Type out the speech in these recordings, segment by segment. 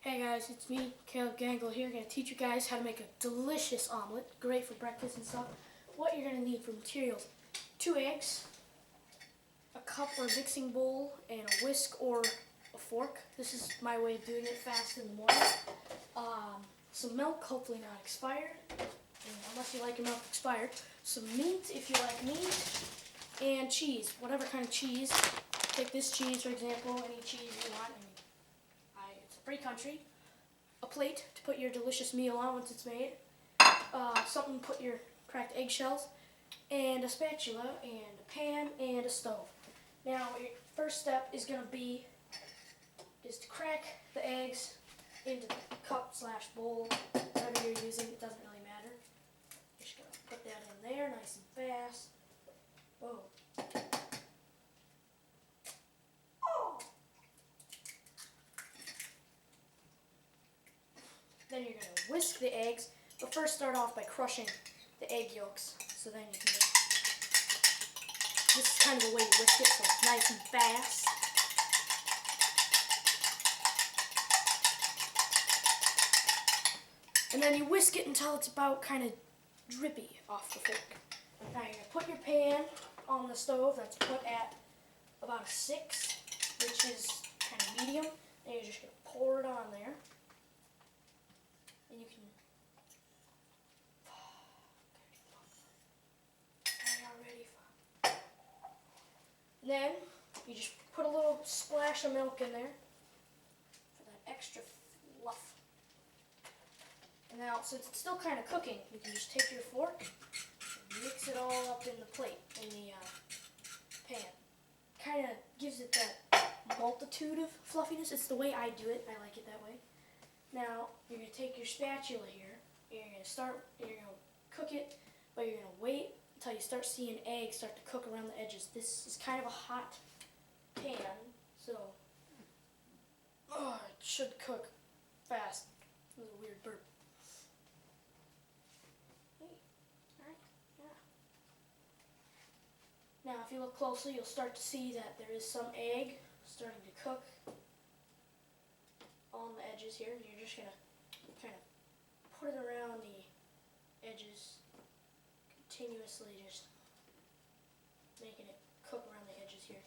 Hey guys, it's me, Caleb Gangle here. I'm going to teach you guys how to make a delicious omelet, great for breakfast and stuff. What you're going to need for materials: 2 eggs, a cup or mixing bowl, and a whisk or a fork. This is my way of doing it fast in the morning. Some milk, hopefully not expired, unless you like your milk expired. Some meat, if you like meat, and cheese, whatever kind of cheese. Take this cheese, for example, any cheese you want. It's a free country. A plate to put your delicious meal on once it's made. Something to put your cracked eggshells, and a spatula, and a pan, and a stove. Now, your first step is going to be to crack the eggs into the cup/bowl, whatever you're using. It doesn't really matter. Just going to put that in there, nice and fast. Whoa. Then you're going to whisk the eggs, but first start off by crushing the egg yolks. So then you can just, this is kind of the way you whisk it, so it's nice and fast. And then you whisk it until it's about kind of drippy off the fork. Now you're going to put your pan on the stove that's put at about a 6, which is kind of medium. And you're just going to pour it on there. And you can, and then you just put a little splash of milk in there for that extra fluff. And now, since it's still kind of cooking, you can just take your fork and mix it all up in the plate, in the pan. Kind of gives it that multitude of fluffiness. It's the way I do it. I like it that way. Now, you're going to take your spatula here, and you're going to cook it, but you're going to wait until you start seeing eggs start to cook around the edges. This is kind of a hot pan, so it should cook fast. That was a weird burp. Hey, alright, yeah. Now, if you look closely, you'll start to see that there is some egg starting to cook on the edges here, and you're just going to kind of put it around the edges, continuously just making it cook around the edges here.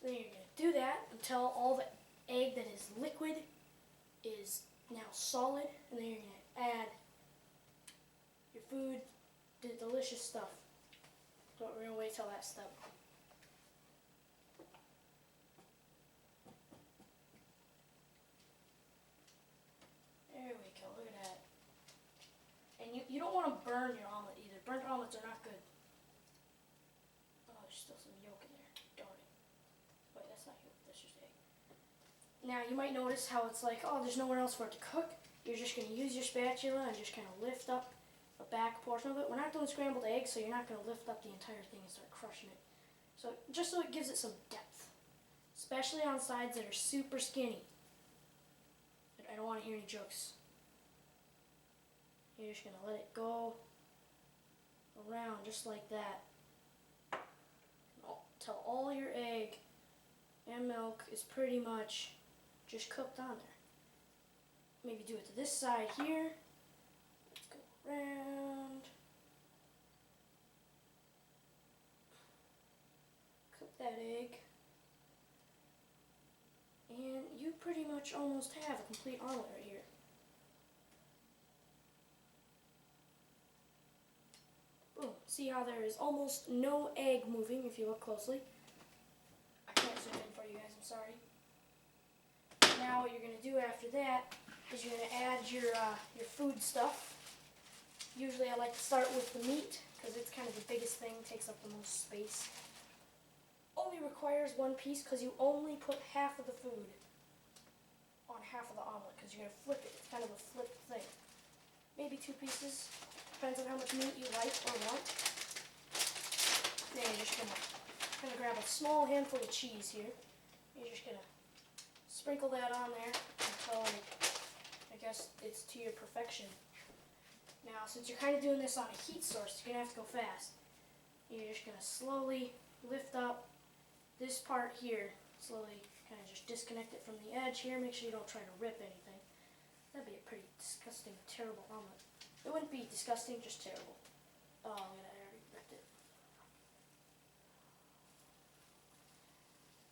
Then you're going to do that until all the egg that is liquid is now solid, and then you're going to add your food, the delicious stuff. But we're going to wait till that step. There we go, look at that. And you don't want to burn your omelet either. Burnt omelets are not good. Oh, there's still some yolk in there. Darn it. Wait, that's not yolk, that's just egg. Now, you might notice how it's like, oh, there's nowhere else for it to cook. You're just going to use your spatula and just kind of lift up the back portion of it. We're not doing scrambled eggs, so you're not going to lift up the entire thing and start crushing it. So, just so it gives it some depth. Especially on sides that are super skinny. I don't want to hear any jokes. You're just going to let it go around just like that until all your egg and milk is pretty much just cooked on there. Maybe do it to this side here. Let's go around. Cook that egg. And you pretty much almost have a complete omelet right here. Boom. See how there is almost no egg moving if you look closely. I can't zoom in for you guys, I'm sorry. Now what you're going to do after that is you're going to add your food stuff. Usually I like to start with the meat because it's kind of the biggest thing, takes up the most space. Only requires 1 piece because you only put half of the food on half of the omelet because you're going to flip it. It's kind of a flip thing. Maybe 2 pieces. Depends on how much meat you like or want. Then you're just going to grab a small handful of cheese here. You're just going to sprinkle that on there until, I guess, it's to your perfection. Now, since you're kind of doing this on a heat source, you're going to have to go fast. You're just going to slowly lift up this part here, slowly Kind of just disconnect it from the edge here. Make sure you don't try to rip anything. That'd be a pretty disgusting, terrible omelet. It wouldn't be disgusting, just terrible. Oh, I already ripped it.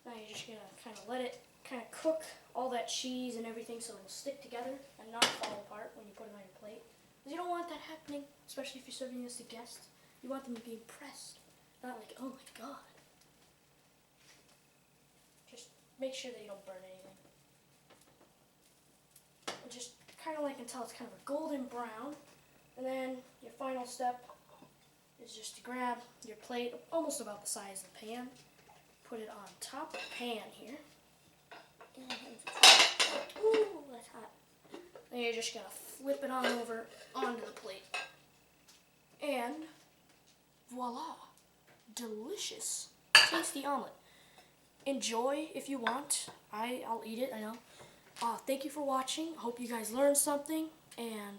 Now you're just gonna kind of let it kind of cook all that cheese and everything so it'll stick together and not fall apart when you put it on your plate. Because you don't want that happening, especially if you're serving this to guests. You want them to be impressed, not like, oh my god. Just make sure that you don't burn anything. And just kind of like until it's kind of a golden brown. And then your final step is just to grab your plate, almost about the size of the pan. Put it on top of the pan here. Ooh, that's hot. Then you're just going to flip it on over onto the plate. And voila, delicious, tasty omelet. Enjoy if you want. I'll eat it, I know. Thank you for watching. I hope you guys learned something, and